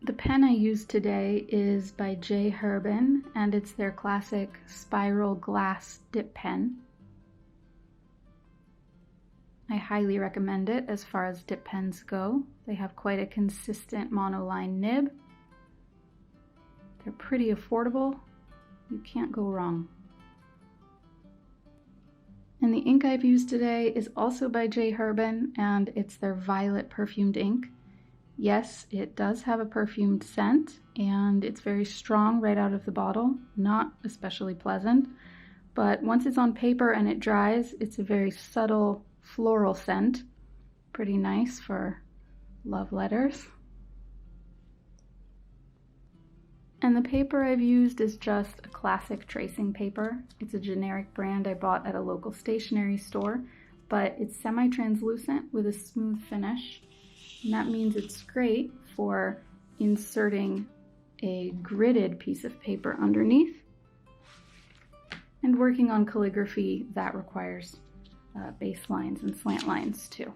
The pen I used today is by Herbin, and it's their classic spiral glass dip pen. I highly recommend it as far as dip pens go. They have quite a consistent monoline nib. They're pretty affordable. You can't go wrong. And the ink I've used today is also by Herbin, and it's their violet perfumed ink. Yes, it does have a perfumed scent, and it's very strong right out of the bottle, not especially pleasant, but once it's on paper and it dries, it's a very subtle floral scent. Pretty nice for love letters. And the paper I've used is just a classic tracing paper. It's a generic brand I bought at a local stationery store, but it's semi-translucent with a smooth finish. And that means it's great for inserting a gridded piece of paper underneath and working on calligraphy that requires base lines and slant lines too.